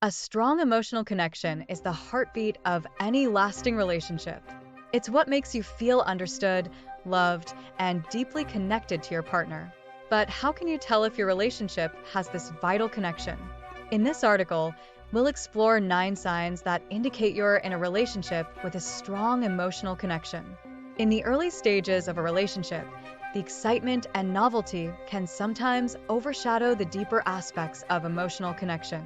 A strong emotional connection is the heartbeat of any lasting relationship. It's what makes you feel understood, loved, and deeply connected to your partner. But how can you tell if your relationship has this vital connection? In this article, we'll explore 9 signs that indicate you're in a relationship with a strong emotional connection. In the early stages of a relationship, the excitement and novelty can sometimes overshadow the deeper aspects of emotional connection.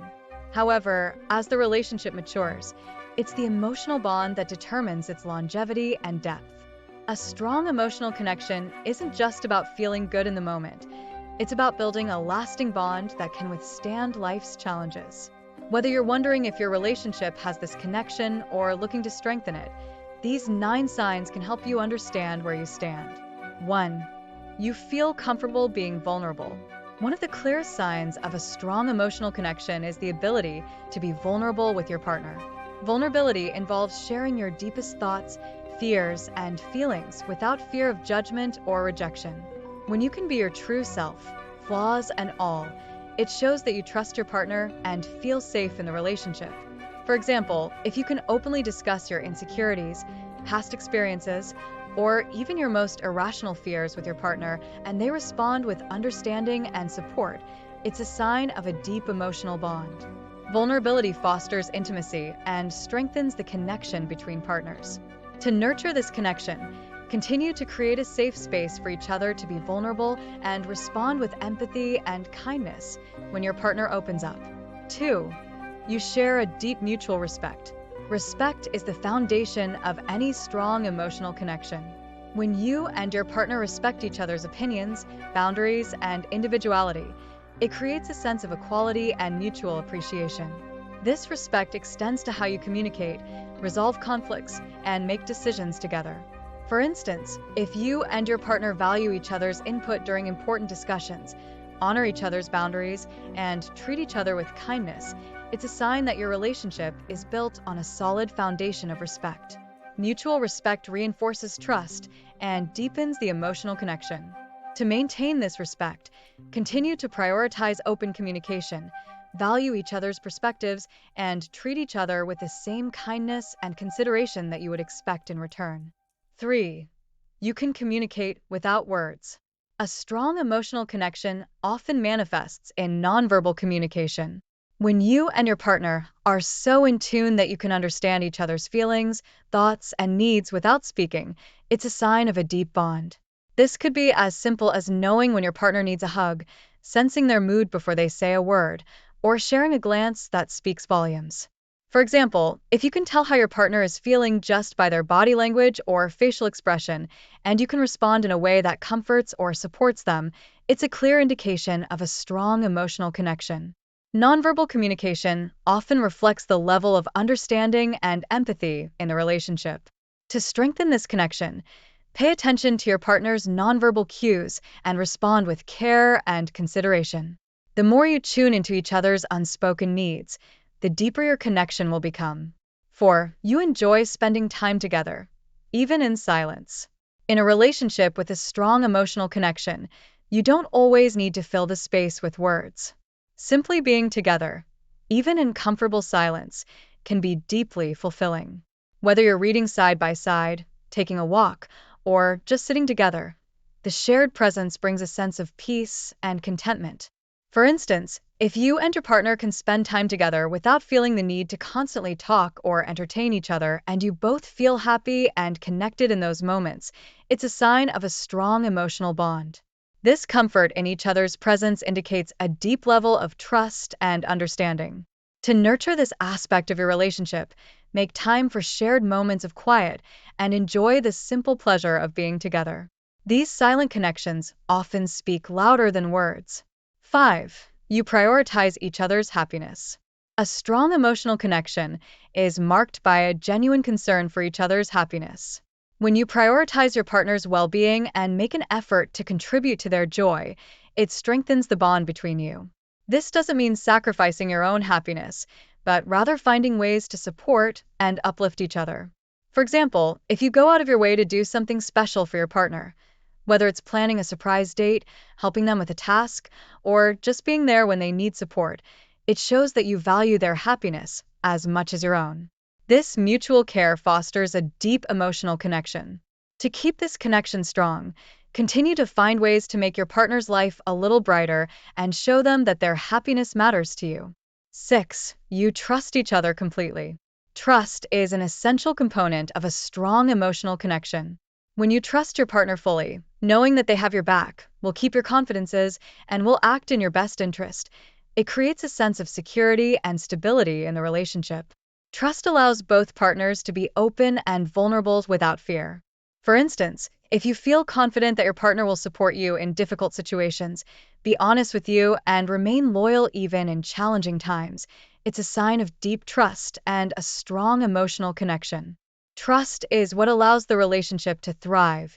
However, as the relationship matures, it's the emotional bond that determines its longevity and depth. A strong emotional connection isn't just about feeling good in the moment. It's about building a lasting bond that can withstand life's challenges. Whether you're wondering if your relationship has this connection or looking to strengthen it, these 9 signs can help you understand where you stand. 1. You feel comfortable being vulnerable. One of the clearest signs of a strong emotional connection is the ability to be vulnerable with your partner. Vulnerability involves sharing your deepest thoughts, fears, and feelings without fear of judgment or rejection. When you can be your true self, flaws and all, it shows that you trust your partner and feel safe in the relationship. For example, if you can openly discuss your insecurities, past experiences, or even your most irrational fears with your partner, and they respond with understanding and support, it's a sign of a deep emotional bond. Vulnerability fosters intimacy and strengthens the connection between partners. To nurture this connection, continue to create a safe space for each other to be vulnerable and respond with empathy and kindness when your partner opens up. 2. You share a deep mutual respect. Respect is the foundation of any strong emotional connection. When you and your partner respect each other's opinions, boundaries, and individuality, it creates a sense of equality and mutual appreciation. This respect extends to how you communicate, resolve conflicts, and make decisions together. For instance, if you and your partner value each other's input during important discussions, honor each other's boundaries, and treat each other with kindness, it's a sign that your relationship is built on a solid foundation of respect. Mutual respect reinforces trust and deepens the emotional connection. To maintain this respect, continue to prioritize open communication, value each other's perspectives, and treat each other with the same kindness and consideration that you would expect in return. 3. You can communicate without words. A strong emotional connection often manifests in nonverbal communication. When you and your partner are so in tune that you can understand each other's feelings, thoughts, and needs without speaking, it's a sign of a deep bond. This could be as simple as knowing when your partner needs a hug, sensing their mood before they say a word, or sharing a glance that speaks volumes. For example, if you can tell how your partner is feeling just by their body language or facial expression, and you can respond in a way that comforts or supports them, it's a clear indication of a strong emotional connection. Nonverbal communication often reflects the level of understanding and empathy in the relationship. To strengthen this connection, pay attention to your partner's nonverbal cues and respond with care and consideration. The more you tune into each other's unspoken needs, the deeper your connection will become. 4. You enjoy spending time together, even in silence. In a relationship with a strong emotional connection, you don't always need to fill the space with words. Simply being together, even in comfortable silence, can be deeply fulfilling. Whether you're reading side by side, taking a walk, or just sitting together, the shared presence brings a sense of peace and contentment. For instance, if you and your partner can spend time together without feeling the need to constantly talk or entertain each other, and you both feel happy and connected in those moments, it's a sign of a strong emotional bond. This comfort in each other's presence indicates a deep level of trust and understanding. To nurture this aspect of your relationship, make time for shared moments of quiet and enjoy the simple pleasure of being together. These silent connections often speak louder than words. 5. You prioritize each other's happiness. A strong emotional connection is marked by a genuine concern for each other's happiness. When you prioritize your partner's well-being and make an effort to contribute to their joy, it strengthens the bond between you. This doesn't mean sacrificing your own happiness, but rather finding ways to support and uplift each other. For example, if you go out of your way to do something special for your partner, whether it's planning a surprise date, helping them with a task, or just being there when they need support, It shows that you value their happiness as much as your own. This mutual care fosters a deep emotional connection. To keep this connection strong, continue to find ways to make your partner's life a little brighter and show them that their happiness matters to you. 6. You trust each other completely. Trust is an essential component of a strong emotional connection. When you trust your partner fully, knowing that they have your back, will keep your confidences, and will act in your best interest, it creates a sense of security and stability in the relationship. Trust allows both partners to be open and vulnerable without fear. For instance, if you feel confident that your partner will support you in difficult situations, be honest with you, and remain loyal even in challenging times, it's a sign of deep trust and a strong emotional connection. Trust is what allows the relationship to thrive,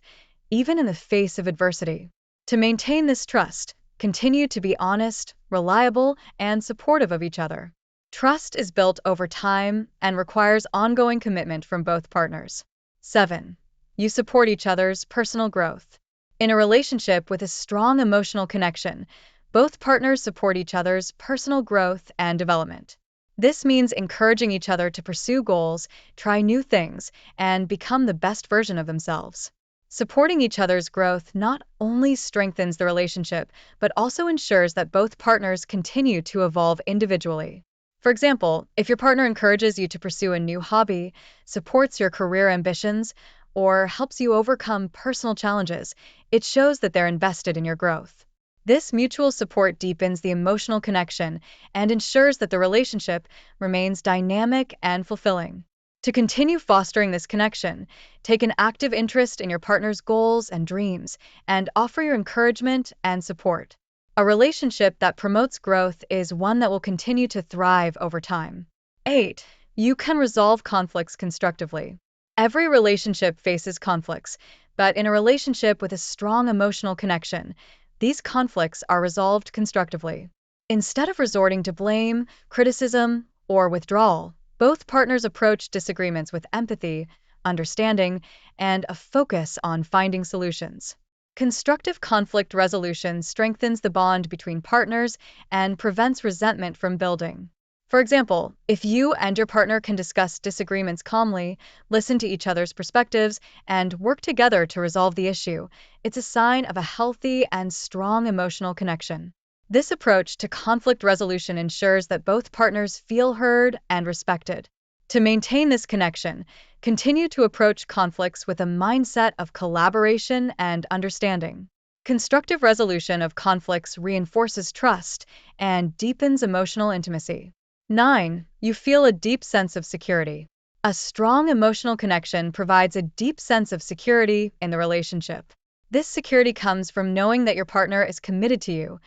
even in the face of adversity. To maintain this trust, continue to be honest, reliable, and supportive of each other. Trust is built over time and requires ongoing commitment from both partners. 7. You support each other's personal growth. In a relationship with a strong emotional connection, both partners support each other's personal growth and development. This means encouraging each other to pursue goals, try new things, and become the best version of themselves. Supporting each other's growth not only strengthens the relationship, but also ensures that both partners continue to evolve individually. For example, if your partner encourages you to pursue a new hobby, supports your career ambitions, or helps you overcome personal challenges, it shows that they're invested in your growth. This mutual support deepens the emotional connection and ensures that the relationship remains dynamic and fulfilling. To continue fostering this connection, take an active interest in your partner's goals and dreams, and offer your encouragement and support. A relationship that promotes growth is one that will continue to thrive over time. 8. You can resolve conflicts constructively. Every relationship faces conflicts, but in a relationship with a strong emotional connection, these conflicts are resolved constructively. Instead of resorting to blame, criticism, or withdrawal, both partners approach disagreements with empathy, understanding, and a focus on finding solutions. Constructive conflict resolution strengthens the bond between partners and prevents resentment from building. For example, if you and your partner can discuss disagreements calmly, listen to each other's perspectives, and work together to resolve the issue, it's a sign of a healthy and strong emotional connection. This approach to conflict resolution ensures that both partners feel heard and respected. To maintain this connection, continue to approach conflicts with a mindset of collaboration and understanding. Constructive resolution of conflicts reinforces trust and deepens emotional intimacy. 9. You feel a deep sense of security. A strong emotional connection provides a deep sense of security in the relationship. This security comes from knowing that your partner is committed to you,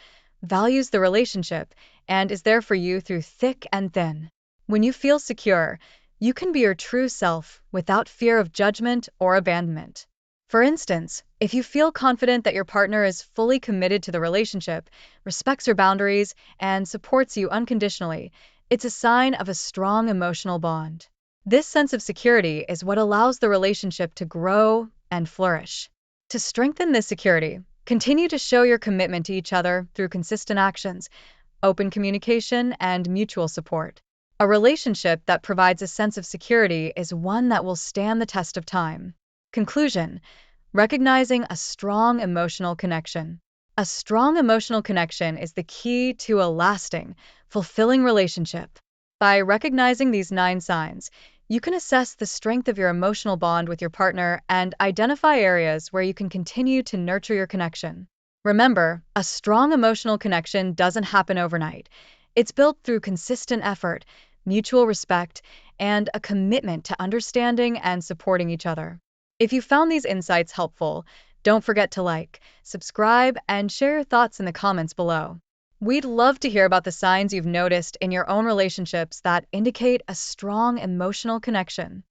values the relationship, and is there for you through thick and thin. When you feel secure, you can be your true self without fear of judgment or abandonment. For instance, if you feel confident that your partner is fully committed to the relationship, respects your boundaries, and supports you unconditionally, it's a sign of a strong emotional bond. This sense of security is what allows the relationship to grow and flourish. To strengthen this security, continue to show your commitment to each other through consistent actions, open communication, and mutual support. A relationship that provides a sense of security is one that will stand the test of time. Conclusion: recognizing a strong emotional connection. A strong emotional connection is the key to a lasting, fulfilling relationship. By recognizing these 9 signs, you can assess the strength of your emotional bond with your partner and identify areas where you can continue to nurture your connection. Remember, a strong emotional connection doesn't happen overnight. It's built through consistent effort, mutual respect, and a commitment to understanding and supporting each other. If you found these insights helpful, don't forget to like, subscribe, and share your thoughts in the comments below. We'd love to hear about the signs you've noticed in your own relationships that indicate a strong emotional connection.